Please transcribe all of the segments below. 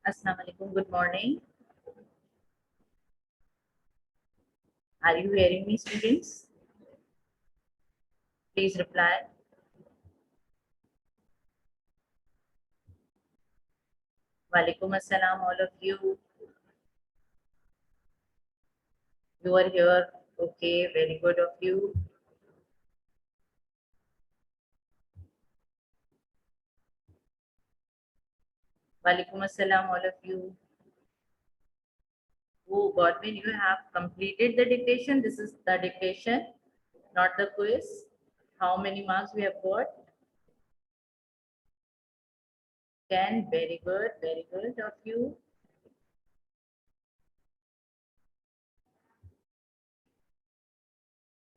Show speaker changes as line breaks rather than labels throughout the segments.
Assalamu alaikum. Good morning. Are you hearing me, students? Please reply. Walaikum assalam, all of you. You are here. Okay, very good of you. Walaikum assalam, all of you. Oh, Godwin, you have completed the dictation. This is the dictation, not the quiz. How many marks we have got? 10. Very good of you.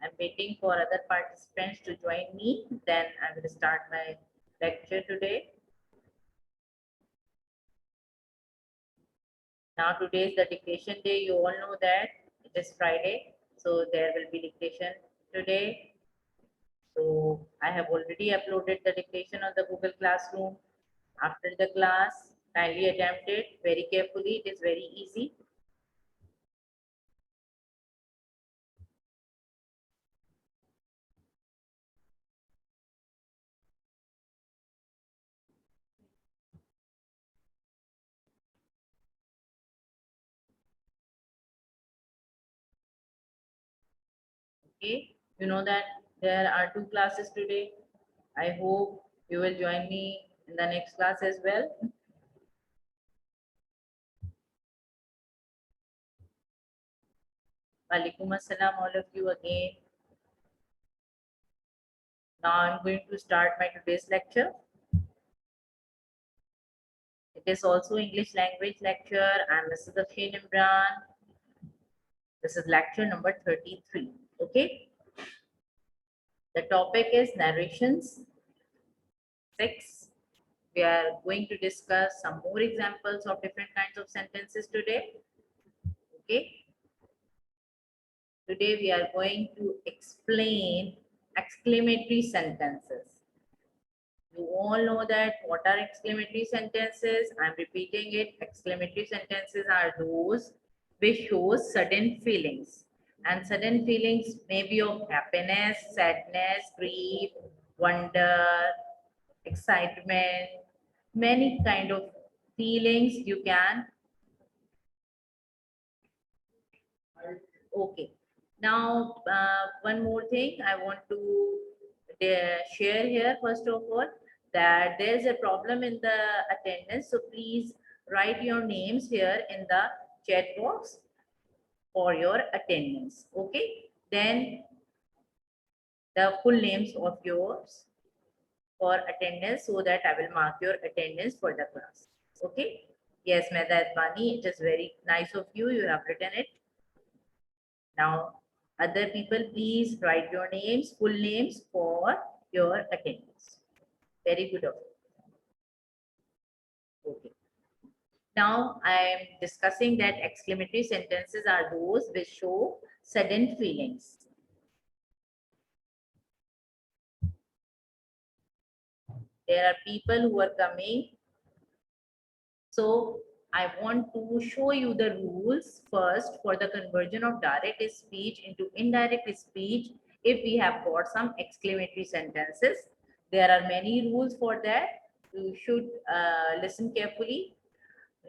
I'm waiting for other participants to join me. Then I will start my lecture today. Now today is the dictation day. You all know that it is Friday. So there will be dictation today. So I have already uploaded the dictation on the Google Classroom. After the class, kindly attempt it very carefully. It is very easy. Okay. You know that there are 2 classes today. I hope you will join me in the next class as well. Walaikum assalam, all of you again. Now I'm going to start my today's lecture. It is also English language lecture. I'm Mrs. Afshin Imran. This is lecture number 33. Okay. The topic is narrations. 6. We are going to discuss some more examples of different kinds of sentences today. Okay. Today we are going to explain exclamatory sentences. You all know that what are exclamatory sentences. I'm repeating it. Exclamatory sentences are those which show sudden feelings. And sudden feelings may be of happiness, sadness, grief, wonder, excitement, many kind of feelings you can. Okay. Now, one more thing I want to share here, first of all, that there's a problem in the attendance. So please write your names here in the chat box for your attendance. Okay. Then the full names of yours for attendance so that I will mark your attendance for the class. Okay. Yes, Mehda Advani, it is very nice of you. You have written it. Now, other people, please write your names, full names for your attendance. Very good of you. Okay. Now, I am discussing that exclamatory sentences are those which show sudden feelings. There are people who are coming. So, I want to show you the rules first for the conversion of direct speech into indirect speech if we have got some exclamatory sentences. There are many rules for that. You should listen carefully.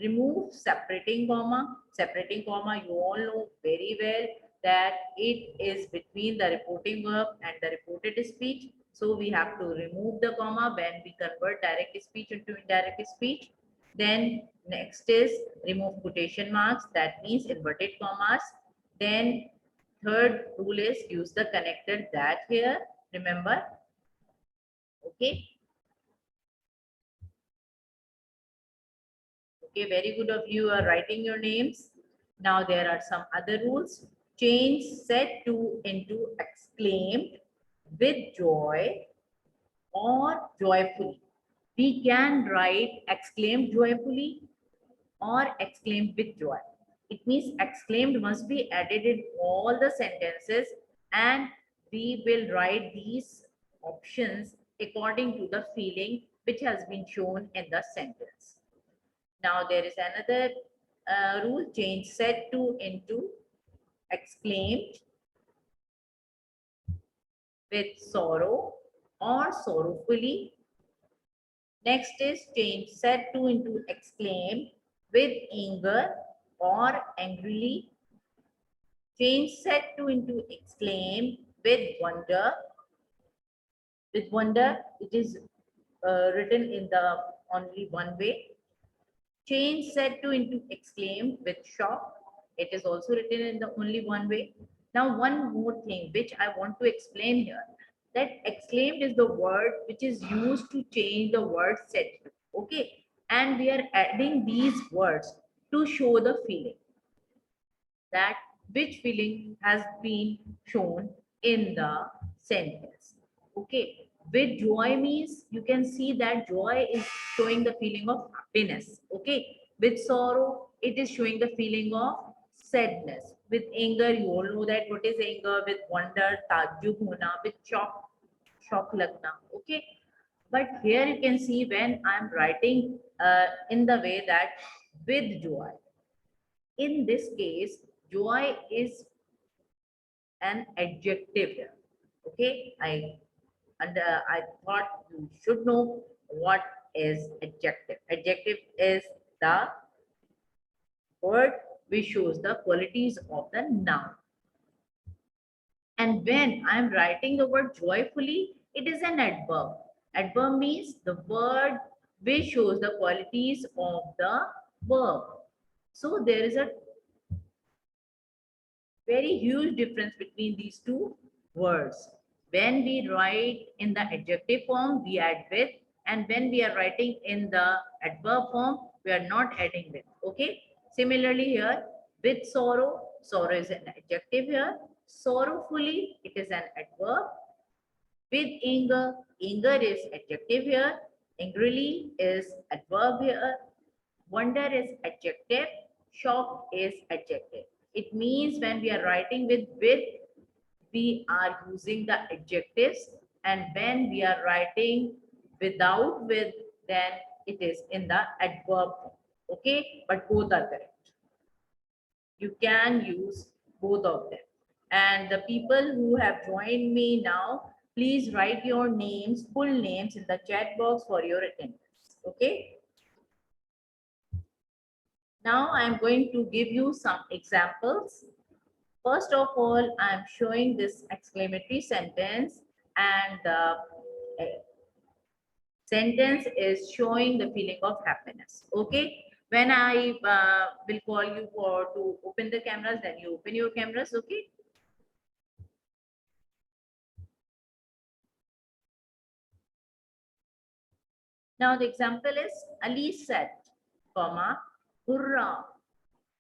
Remove separating comma. Separating comma, you all know very well that it is between the reporting verb and the reported speech. So we have to remove the comma when we convert direct speech into indirect speech. Then next is remove quotation marks. That means inverted commas. Then third rule is use the connector that here. Remember. Okay. Okay, very good of you are writing your names. Now there are some other rules. Change said to into exclaimed with joy or joyfully. We can write exclaimed joyfully or exclaimed with joy. It means exclaimed must be added in all the sentences and we will write these options according to the feeling which has been shown in the sentence. Now there is another rule, change said to into exclaimed with sorrow or sorrowfully. Next is change said to into exclaimed with anger or angrily. Change said to into exclaimed with wonder. With wonder, it is written in the only one way. Change said to into exclaimed with shock. It is also written in the only one way. Now, one more thing which I want to explain here, that exclaimed is the word which is used to change the word said to. Okay. And we are adding these words to show the feeling, that which feeling has been shown in the sentence. Okay. With joy means you can see that joy is showing the feeling of happiness. Okay. With sorrow, it is showing the feeling of sadness. With anger, you all know that what is anger. With wonder, tajub hona. With shock lagna. Okay. But here you can see when I'm writing in the way that with joy. In this case, joy is an adjective here. Okay, I thought you should know what is adjective. Adjective is the word which shows the qualities of the noun. And when I'm writing the word joyfully, it is an adverb. Adverb means the word which shows the qualities of the verb. So there is a very huge difference between these two words. When we write in the adjective form, we add with, and when we are writing in the adverb form, we are not adding with. Okay. Similarly here, with sorrow, sorrow is an adjective here. Sorrowfully, it is an adverb. With anger, anger is adjective here. Angrily is adverb here. Wonder is adjective. Shock is adjective. It means when we are writing with, we are using the adjectives, and when we are writing without with, then it is in the adverb form. Okay, but both are correct. You can use both of them. And the people who have joined me now, please write your names, full names in the chat box for your attendance. Okay. Now I'm going to give you some examples. First of all, I'm showing this exclamatory sentence, and the sentence is showing the feeling of happiness. Okay. When I will call you for to open the cameras, then you open your cameras. Okay. Now the example is Ali said, comma, hurrah,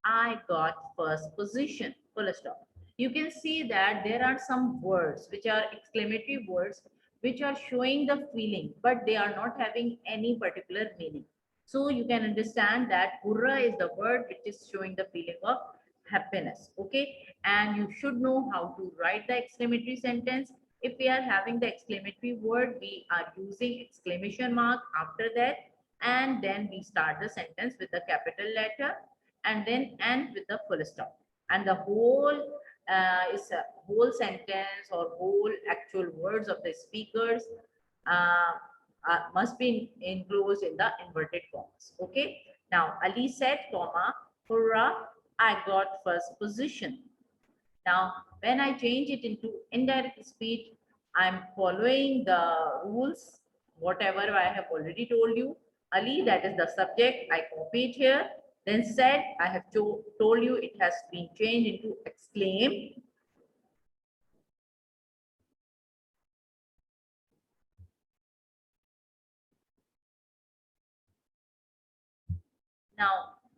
I got first position, full stop. You can see that there are some words which are exclamatory words which are showing the feeling, but they are not having any particular meaning. So you can understand that hurrah is the word which is showing the feeling of happiness. Okay. And you should know how to write the exclamatory sentence. If we are having the exclamatory word, we are using exclamation mark after that, and then we start the sentence with the capital letter, and then end with the full stop. And the whole is a whole sentence or whole actual words of the speakers uh, must be enclosed in the inverted commas. Okay. Now Ali said, comma, hurrah, I got first position. Now, when I change it into indirect speech, I'm following the rules, whatever I have already told you. Ali, that is the subject, I copied here. Then said, I have told you it has been changed into exclaim. Now,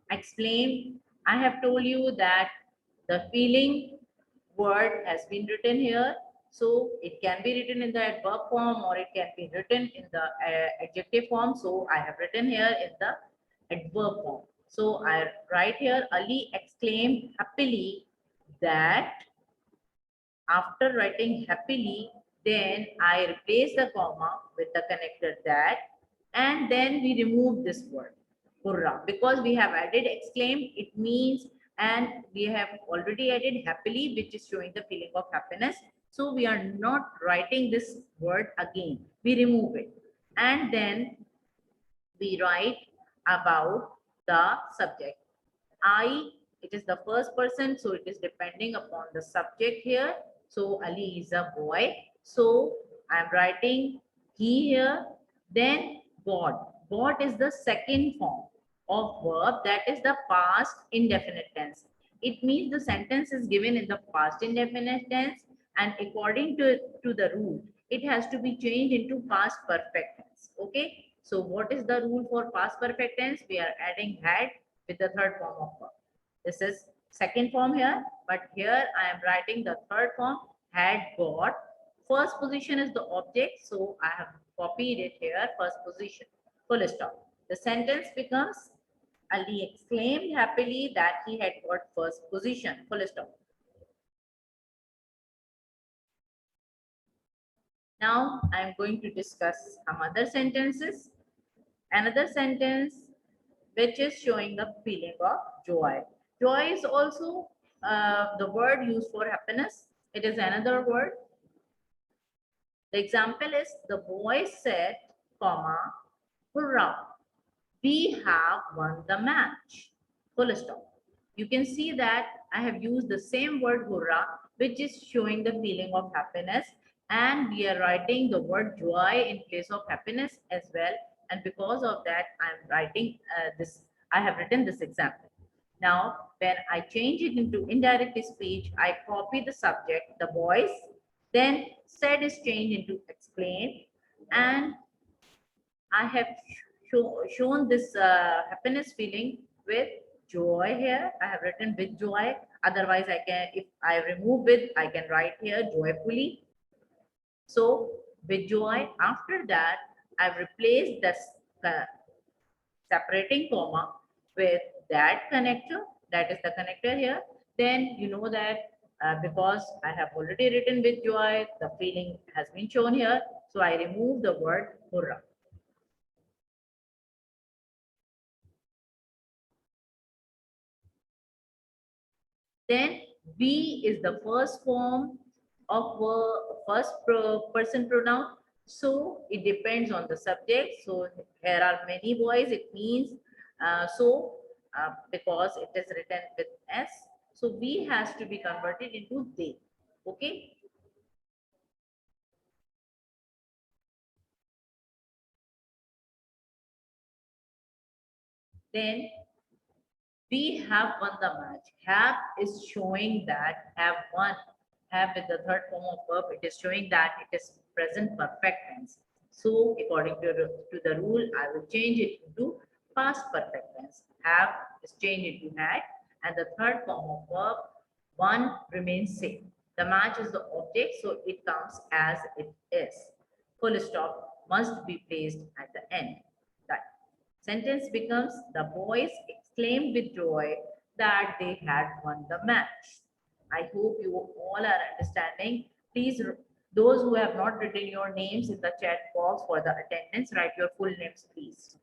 explain, I have told you that the feeling word has been written here. So it can be written in the adverb form, or it can be written in the adjective form. So I have written here in the adverb form. So I write here, Ali exclaimed happily that. After writing happily, then I replace the comma with the connector that, and then we remove this word. hurrah. Because we have added exclaim, it means, and we have already added happily, which is showing the feeling of happiness. So we are not writing this word again. We remove it. And then we write about the subject. I, it is the first person, so it is depending upon the subject here. So Ali is a boy. So I'm writing he here. Then God. God is the second form of verb, that is the past indefinite tense. It means the sentence is given in the past indefinite tense, and according to the rule, it has to be changed into past perfect tense. Okay. So what is the rule for past perfect tense? We are adding had with the third form of verb. This is second form here, but here I am writing the third form, had got. First position is the object, so I have copied it here, first position, full stop. The sentence becomes, Ali exclaimed happily that he had got first position, full stop. Now I am going to discuss some other sentences. Another sentence which is showing the feeling of joy. Joy is also the word used for happiness. It is another word. The example is the boy said, comma, hurrah, we have won the match. Full stop. You can see that I have used the same word hurrah, which is showing the feeling of happiness. And we are writing the word joy in place of happiness as well. And because of that, I'm writing this, I have written this example. Now, when I change it into indirect speech, I copy the subject, the boys, then said is changed into explain, and I have shown this happiness feeling with joy here. I have written with joy. Otherwise, I can, if I remove with, I can write here joyfully. So with joy, after that, I've replaced this separating comma with that connector. That is the connector here. Then you know that because I have already written with joy, the feeling has been shown here. So I remove the word hurrah. Then we is the first form of first person pronoun. So it depends on the subject. So here are many boys. It means because it is written with S. So we has to be converted into they. Okay. Then we have won the match. Have is showing that have won. Have with the third form of verb, it is showing that it is present perfect tense. So according to the rule, I will change it into past perfect tense. Have is changed into had, and the third form of verb, one remains same. The match is the object, so it comes as it is. Full stop must be placed at the end. That sentence becomes, the boys exclaimed with joy that they had won the match. I hope you all are understanding. Please, those who have not written your names in the chat box for the attendance, write your full names, please.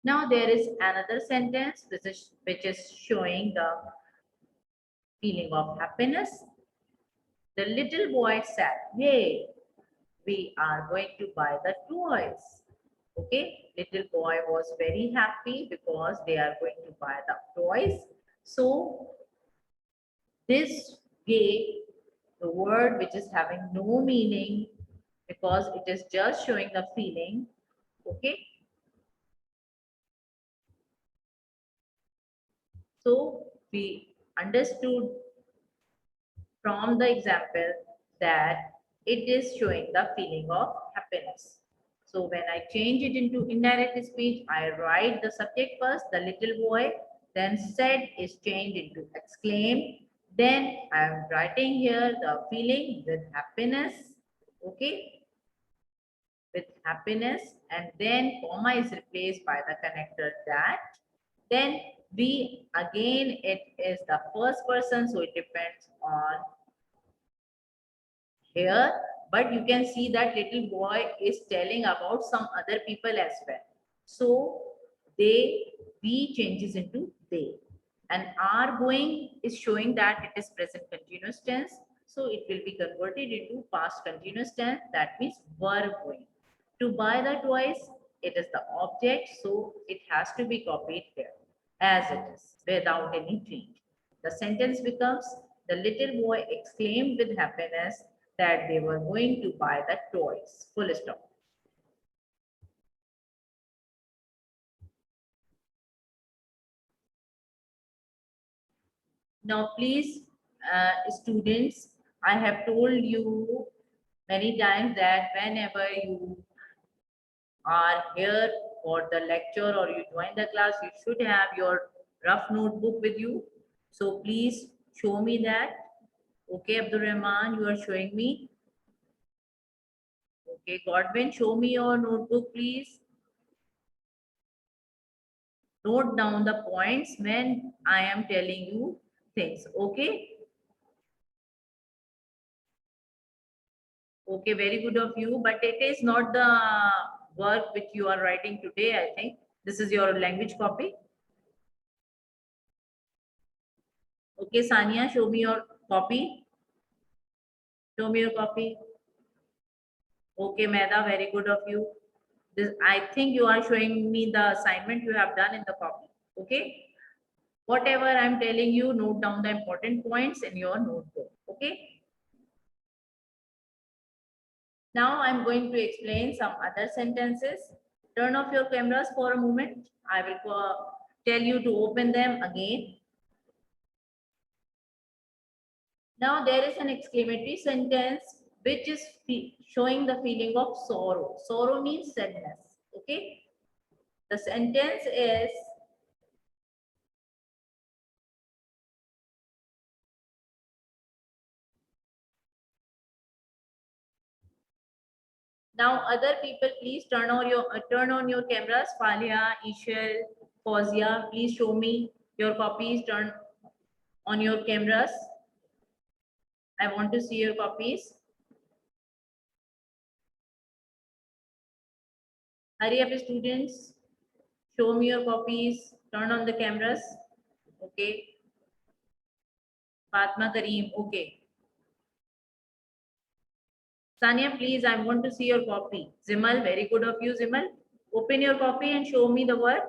Now there is another sentence which is showing the feeling of happiness. The little boy said, "Hey, we are going to buy the toys." Okay, little boy was very happy because they are going to buy the toys. So this gave the word which is having no meaning because it is just showing the feeling. Okay, so we understood from the example that it is showing the feeling of happiness. So when I change it into indirect speech, I write the subject first, the little boy, then said is changed into exclaim. Then I am writing here the feeling with happiness. Okay, with happiness, and then comma is replaced by the connector that. Then we again, it is the first person, so it depends on here, but you can see that little boy is telling about some other people as well. So they, we changes into they. And are going is showing that it is present continuous tense. So it will be converted into past continuous tense. That means were going. To buy the toys, it is the object. So it has to be copied here as it is without any change. The sentence becomes, the little boy exclaimed with happiness that they were going to buy the toys. Full stop. Now, please, students, I have told you many times that whenever you are here for the lecture or you join the class, you should have your rough notebook with you. So please show me that. Okay, Abdul Rahman, you are showing me. Okay, Godwin, show me your notebook, please. Note down the points when I am telling you things. Okay. Okay, very good of you, but it is not the work which you are writing today, I think. This is your language copy. Okay, Sania, show me your copy. Show me your copy. Okay, Meda, very good of you. This, I think you are showing me the assignment you have done in the copy. Okay. Whatever I'm telling you, note down the important points in your notebook. Okay. Now I'm going to explain some other sentences. Turn off your cameras for a moment. I will tell you to open them again. Now there is an exclamatory sentence which is showing the feeling of sorrow. Sorrow means sadness. Okay. The sentence is, now other people please turn on your cameras. Falia, Ishal, Fozia, please show me your copies. Turn on your cameras. I want to see your copies. Hurry up, students. Show me your copies. Turn on the cameras. Okay. Fatma Kareem. Okay. Sania, please, I want to see your copy. Zimal, very good of you, Zimal. Open your copy and show me the word.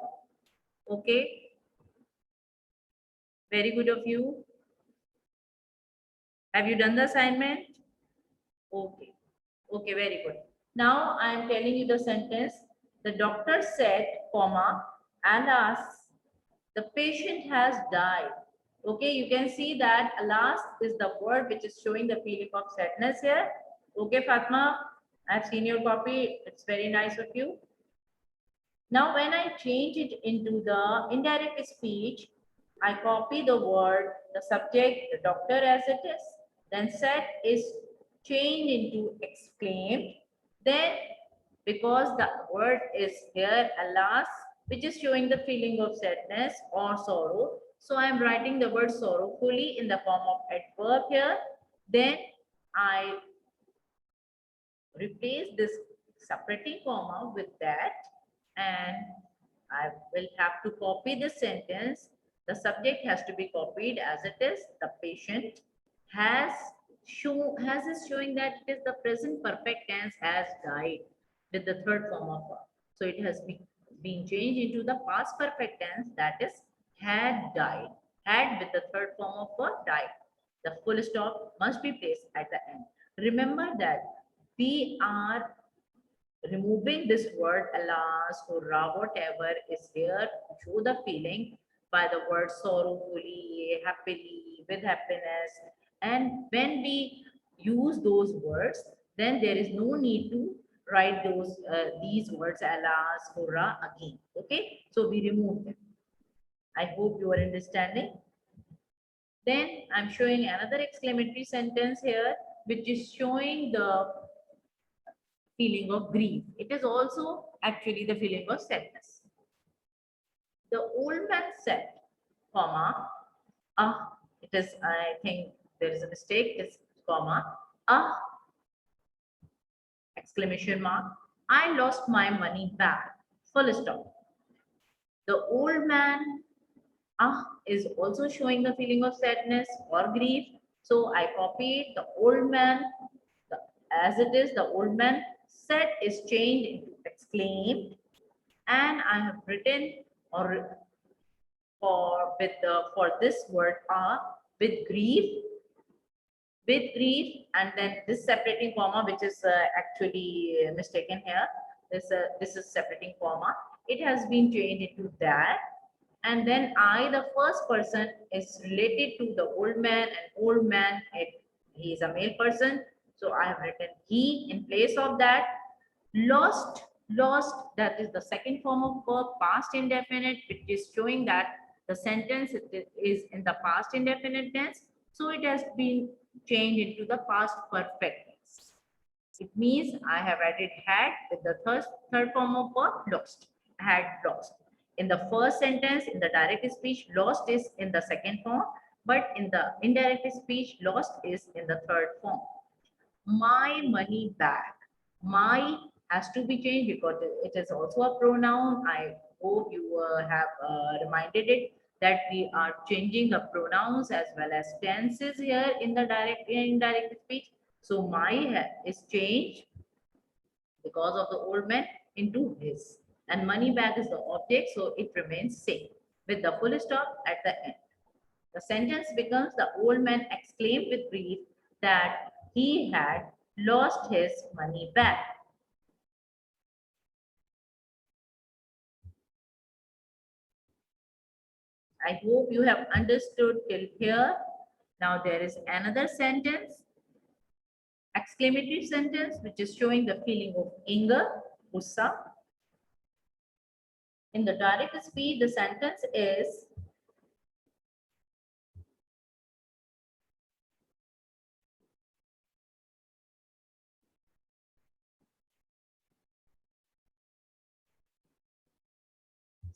Okay. Very good of you. Have you done the assignment? Okay. Okay, very good. Now I am telling you the sentence. The doctor said, comma, alas, the patient has died. Okay, you can see that alas is the word which is showing the feeling of sadness here. Okay, Fatma, I've seen your copy. It's very nice of you. Now, when I change it into the indirect speech, I copy the word, the subject, the doctor as it is. Then said is changed into exclaimed. Then, because the word is here, alas, which is showing the feeling of sadness or sorrow. So I am writing the word sorrowfully in the form of adverb here. Then I replace this separating comma with that, and I will have to copy the sentence. The subject has to be copied as it is. The patient has is showing that it is the present perfect tense has died with the third form of verb. So it has been changed into the past perfect tense, that is had died. Had with the third form of verb died. The full stop must be placed at the end. Remember that we are removing this word alas, hurrah, whatever is here to show the feeling by the word sorrowfully, happily, with happiness. And when we use those words, then there is no need to write these words alas, hurrah again. Okay, so we remove them. I hope you are understanding. Then I'm showing another exclamatory sentence here, which is showing the feeling of grief. It is also actually the feeling of sadness. The old man said, comma, it is, I think there is a mistake, it's comma, exclamation mark, I lost my money back. full stop. The old man is also showing the feeling of sadness or grief. So I copied the old man, the, as it is, the old man said is changed into exclaimed, and I have written or for this word with grief, and then this separating comma, which is actually mistaken here. This is separating comma. It has been changed into that, and then I, the first person, is related to the old man, and old man, he is a male person, so I have written he in place of that. Lost, lost, that is the second form of verb, past indefinite, which is showing that the sentence is in the past indefinite tense, so it has been changed into the past perfect tense. It means I have added had with the third form of verb, lost, had lost. In the first sentence, in the direct speech, lost is in the second form, but in the indirect speech, lost is in the third form. My money back. My has to be changed because it is also a pronoun. I hope you have reminded it that we are changing the pronouns as well as tenses here in the direct and indirect speech. So my is changed because of the old man into his, and money bag is the object, so it remains same with the full stop at the end. The sentence becomes the old man exclaimed with grief that he had lost his money bag. I hope you have understood till here. Now there is another sentence, exclamatory sentence, which is showing the feeling of anger, gussa. In the direct speech, the sentence is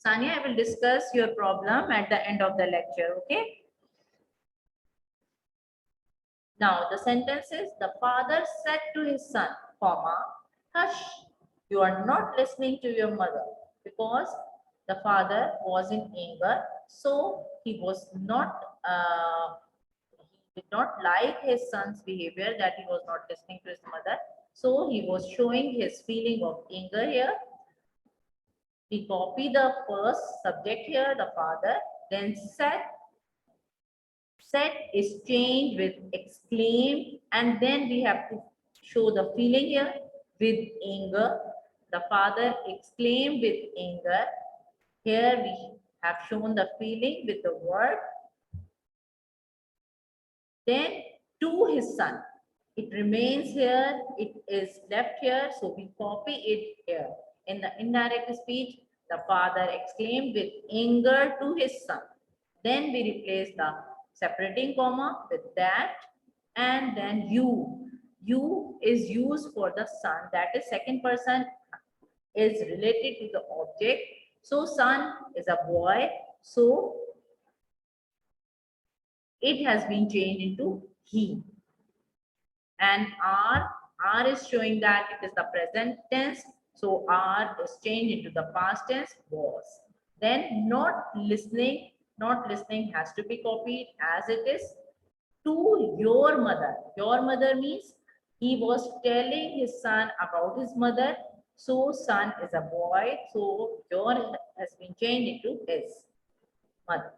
Sanya, I will discuss your problem at the end of the lecture, okay? Now the sentence is, the father said to his son, comma, hush, you are not listening to your mother, because the father was in anger, so he was not, he did not like his son's behavior, that he was not listening to his mother. So he was showing his feeling of anger here. We copy the first subject here, the father, then said is changed with exclaim, and then we have to show the feeling here with anger. The father exclaimed with anger. Here we have shown the feeling with the word. Then to his son. It remains here, it is left here, so we copy it here. In the indirect speech, the father exclaimed with anger to his son. Then we replace the separating comma with that, and then you. You is used for the son, that is second person is related to the object. So son is a boy, so it has been changed into he. And R is showing that it is the present tense, so R is changed into the past tense, was. Then not listening has to be copied as it is. To your mother. Your mother means he was telling his son about his mother, so son is a boy, so your has been changed into his mother.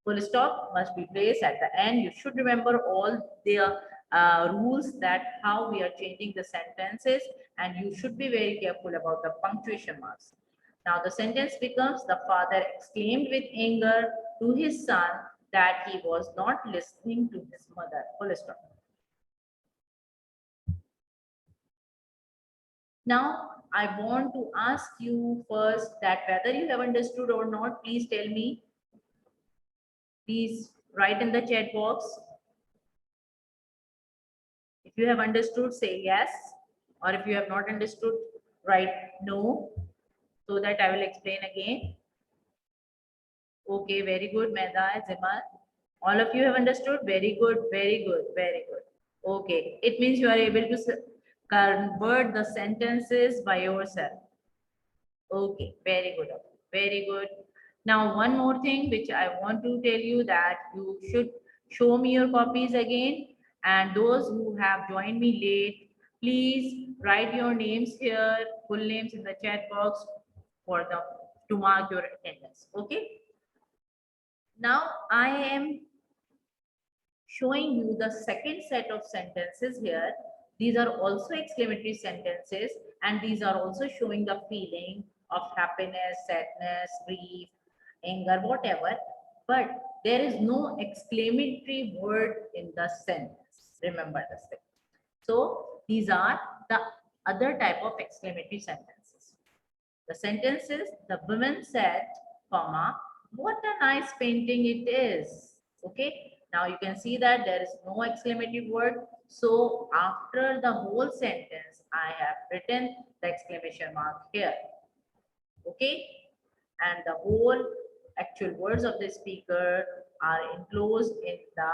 Full stop must be placed at the end. You should remember all the rules that how we are changing the sentences, and you should be very careful about the punctuation marks. Now the sentence becomes, the father exclaimed with anger to his son that he was not listening to his mother. Full stop. Now I want to ask you first that whether you have understood or not, please tell me. Please write in the chat box. If you have understood, say yes. Or if you have not understood, write no, so that I will explain again. Okay, very good, Meda, Zimal. All of you have understood? Very good, very good, very good. Okay, it means you are able to convert the sentences by yourself. Okay, very good. Very good. Now, one more thing which I want to tell you that you should show me your copies again. And those who have joined me late, please write your names here, full names in the chat box for the to mark your attendance. Okay. Now I am showing you the second set of sentences here. These are also exclamatory sentences, and these are also showing the feeling of happiness, sadness, grief, anger, whatever. But there is no exclamatory word in the sentence. Remember this thing. So these are the other type of exclamatory sentences. The sentence is, the woman said, comma, what a nice painting it is. Okay. Now you can see that there is no exclamatory word. So after the whole sentence, I have written the exclamation mark here. Okay. And the whole actual words of the speaker are enclosed in the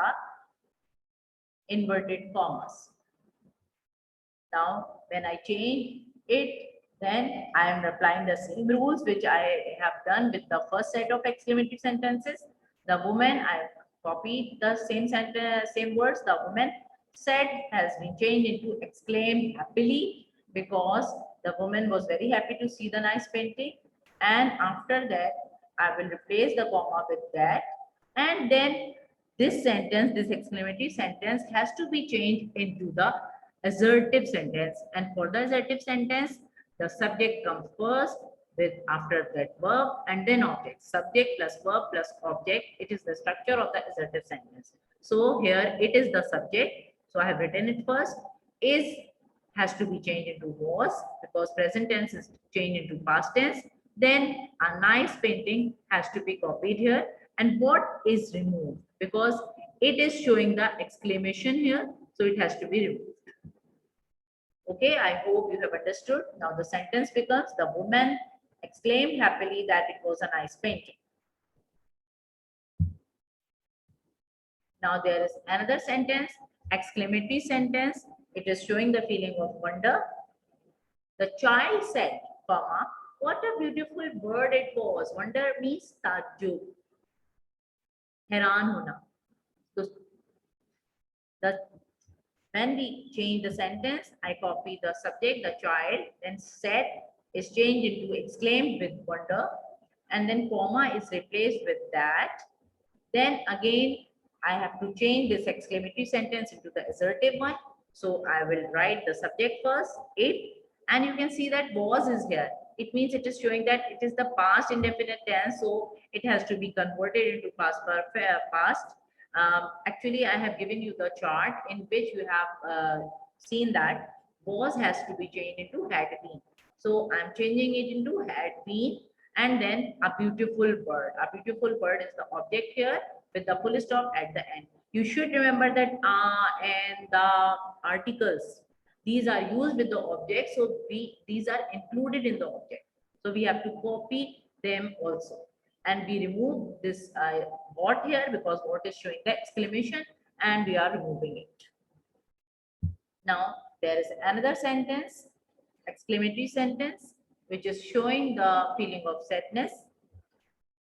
inverted commas. Now, when I change it, then I am applying the same rules which I have done with the first set of exclamatory sentences. The woman, I copied the same sentence, same words. The woman said has been changed into exclaimed happily, because the woman was very happy to see the nice painting. And after that, I will replace the comma with that. And then this sentence, this exclamatory sentence has to be changed into the assertive sentence. And for the assertive sentence, the subject comes first with after that verb and then object. Subject plus verb plus object. It is the structure of the assertive sentence. So here it is the subject. So I have written it first. Is has to be changed into was, because present tense is changed into past tense. Then a nice painting has to be copied here. And what is removed? Because it is showing the exclamation here. So it has to be removed. Okay, I hope you have understood. Now the sentence becomes, the woman exclaimed happily that it was a nice painting. Now there is another sentence, exclamatory sentence. It is showing the feeling of wonder. The child said, comma, what a beautiful bird it was. Wonder means ताज्जुब, हैरान होना. So the when we change the sentence, I copy the subject, the child, then said is changed into exclaimed with wonder, and then comma is replaced with that. Then again, I have to change this exclamatory sentence into the assertive one. So I will write the subject first, it, and you can see that was is here. It means it is showing that it is the past indefinite tense, so it has to be converted into past. Actually, I have given you the chart in which you have seen that was has to be changed into had been. So I'm changing it into had been, and then a beautiful bird. A beautiful bird is the object here with the full stop at the end. You should remember that and the articles, these are used with the object. So these are included in the object. So we have to copy them also. And we remove this what here, because what is showing the exclamation, and we are removing it. Now there is another sentence, exclamatory sentence, which is showing the feeling of sadness.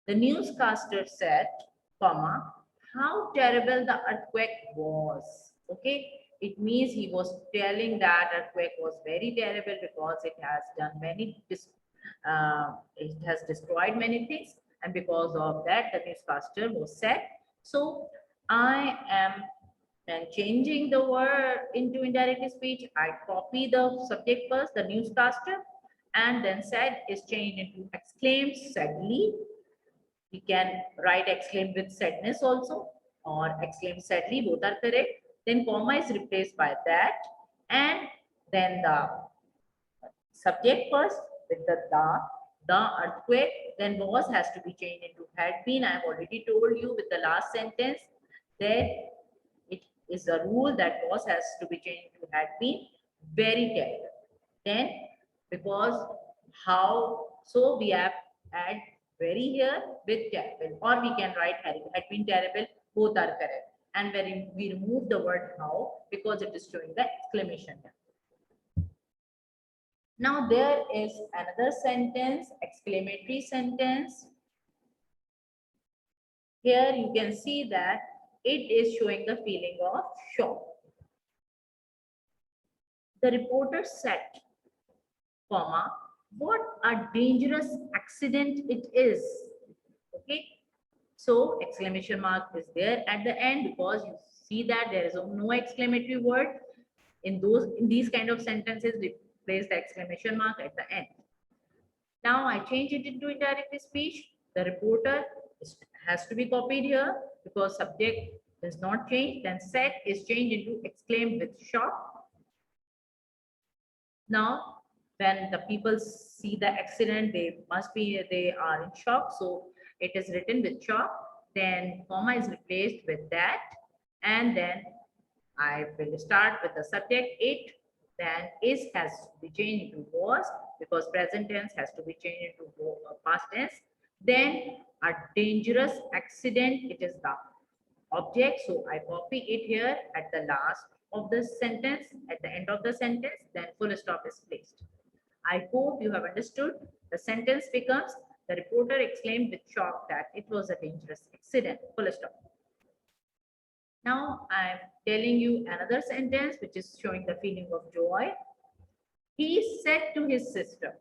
The newscaster said, comma, how terrible the earthquake was. Okay, it means he was telling that earthquake was very terrible because it has done many, it has destroyed many things, and because of that, the newscaster was sad. So I am and changing the word into indirect speech. I copy the subject first, the newscaster, and then said is changed into exclaimed sadly. We can write exclaim with sadness also, or exclaim sadly, both are correct. Then comma is replaced by that, and then the subject first with the earthquake, then was has to be changed into had been. I have already told you with the last sentence that it is a rule that was has to be changed to had been. Very terrible. Then because how, so we have add very here with terrible, or we can write had been terrible, both are correct. And when we remove the word how, because it is showing the exclamation. Now there is another sentence, exclamatory sentence. Here you can see that it is showing the feeling of shock. The reporter said, comma, what a dangerous accident it is. Okay. So exclamation mark is there at the end because you see that there is no exclamatory word. In these kind of sentences, we place the exclamation mark at the end. Now I change it into indirect speech. The reporter has to be copied here because subject does not change. Then said is changed into exclaimed with shock. Now, when the people see the accident, they are in shock. So it is written with shock. Then comma is replaced with that. And then I will start with the subject it. Then is has to be changed into was because present tense has to be changed into past tense. Then a dangerous accident, it is the object. So I copy it here at the last of the sentence, at the end of the sentence, then full stop is placed. I hope you have understood. The sentence becomes, the reporter exclaimed with shock that it was a dangerous accident, full stop. Now I'm telling you another sentence which is showing the feeling of joy. He said to his sister,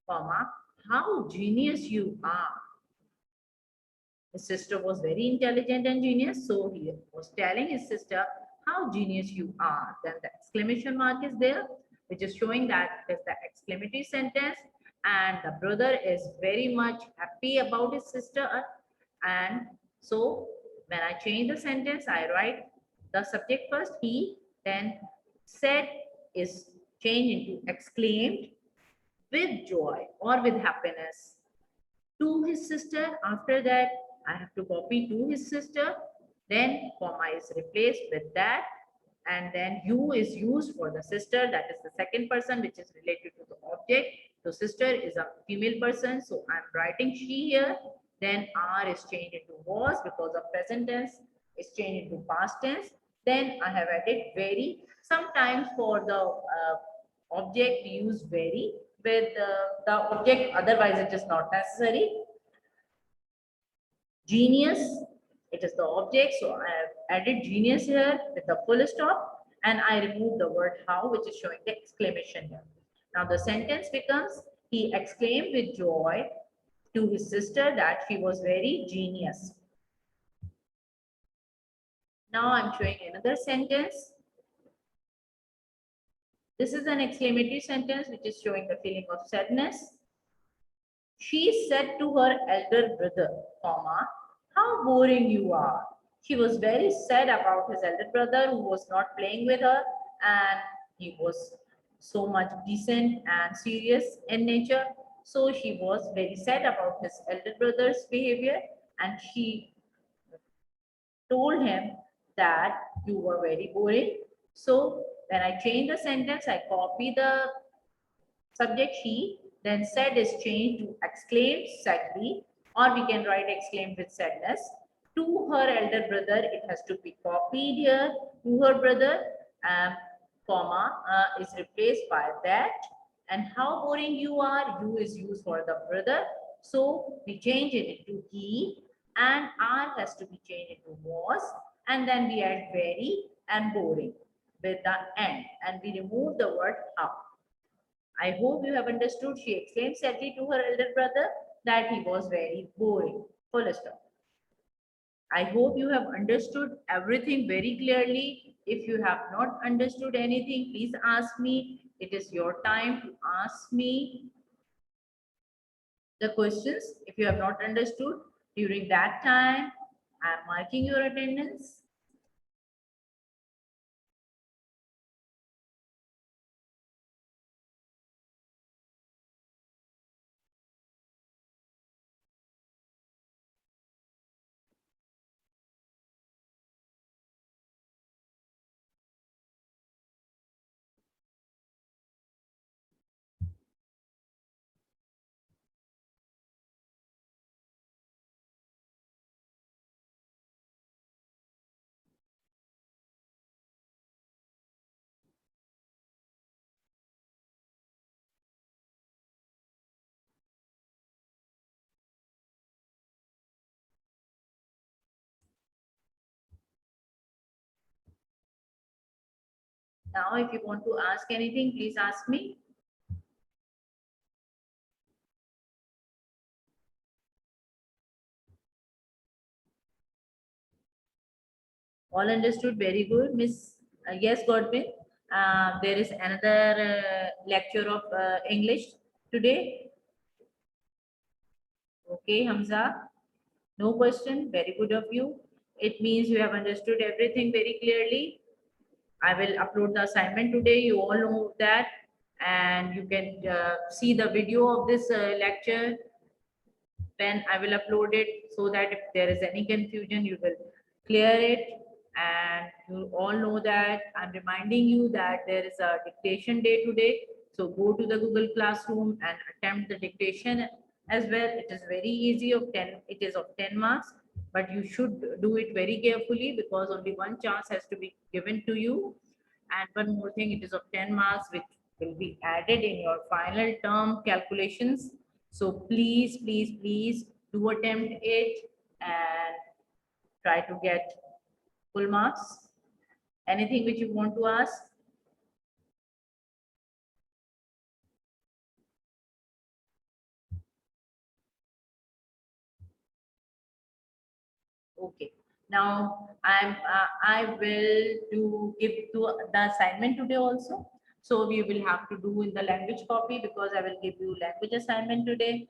comma, how genius you are. His sister was very intelligent and genius, so he was telling his sister how genius you are. Then the exclamation mark is there, which is showing that it's the exclamatory sentence, and the brother is very much happy about his sister. And so when I change the sentence, I write the subject first, he, then said is changed into exclaimed with joy or with happiness to his sister. After that, I have to copy to his sister. Then comma is replaced with that. And then you is used for the sister. That is the second person which is related to the object. So sister is a female person. So I'm writing she here. Then R is changed into was because of present tense is changed into past tense. Then I have added very. Sometimes for the object we use very with the object, otherwise it is not necessary. Genius, it is the object, so I have added genius here with the full stop, and I remove the word how, which is showing the exclamation here. Now the sentence becomes, he exclaimed with joy to his sister that she was very genius. Now I'm showing another sentence. This is an exclamatory sentence which is showing the feeling of sadness. She said to her elder brother, comma, how boring you are. She was very sad about his elder brother who was not playing with her, and he was so much decent and serious in nature. So she was very sad about his elder brother's behavior, and she told him that you were very boring. So when I change the sentence, I copy the subject she, then said is changed to exclaimed sadly, or we can write exclaimed with sadness. To her elder brother, it has to be copied here. To her brother, comma, is replaced by that. And how boring you are, you is used for the brother. So we change it into he, and R has to be changed into was, and then we add very and boring with the end, and we remove the word how. I hope you have understood. She exclaimed sadly to her elder brother that he was very boring. Full stop. I hope you have understood everything very clearly. If you have not understood anything, please ask me. It is your time to ask me the questions. If you have not understood during that time, I am marking your attendance. Now, if you want to ask anything, please ask me. All understood? Very good, Miss. Yes, Godwin. There is another lecture of English today. Okay, Hamza. No question. Very good of you. It means you have understood everything very clearly. I will upload the assignment today. You all know that. And you can see the video of this lecture when I will upload it, so that if there is any confusion, you will clear it. And you all know that I'm reminding you that there is a dictation day today. So go to the Google Classroom and attempt the dictation as well. It is very easy of 10, it is of 10 marks, but you should do it very carefully because only one chance has to be given to you. And one more thing, it is of 10 marks, which will be added in your final term calculations. So please, please, please do attempt it and try to get full marks. Anything which you want to ask? Okay. Now I will give to the assignment today also. So we will have to do in the language copy because I will give you language assignment today.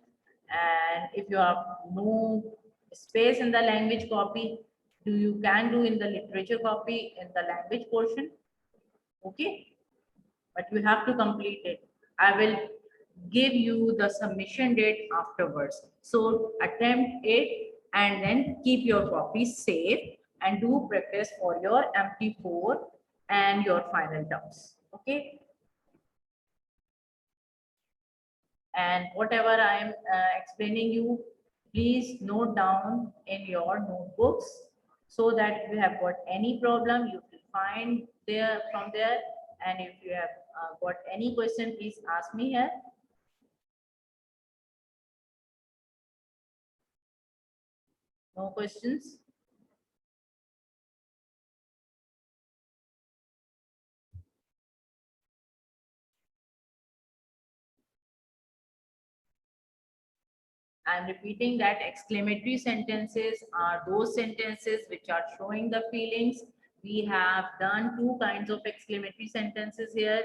And if you have no space in the language copy, you can do in the literature copy in the language portion. Okay. But you have to complete it. I will give you the submission date afterwards. So attempt it and then keep your copies safe and do practice for your MT4 and your final terms. Okay. And whatever I am explaining you, please note down in your notebooks so that if you have got any problem, you will find there from there. And if you have got any question, please ask me here. No questions? I'm repeating that exclamatory sentences are those sentences which are showing the feelings. We have done two kinds of exclamatory sentences here.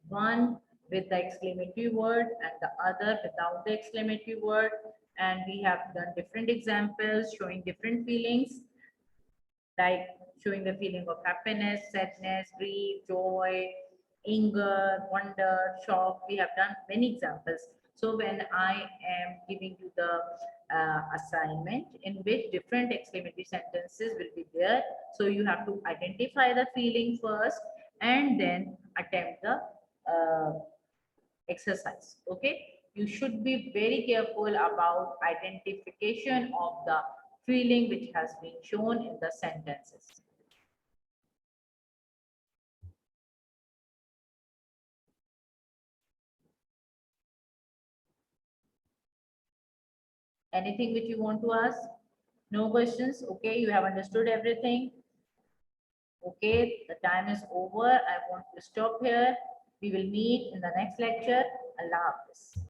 One with the exclamatory word and the other without the exclamatory word. And we have done different examples showing different feelings, like showing the feeling of happiness, sadness, grief, joy, anger, wonder, shock. We have done many examples. So when I am giving you the assignment in which different exclamatory sentences will be there, so you have to identify the feeling first and then attempt the exercise. Okay, you should be very careful about identification of the feeling which has been shown in the sentences. Anything which you want to ask? No questions? Okay, you have understood everything. Okay, the time is over. I want to stop here. We will meet in the next lecture. Allah Hafiz.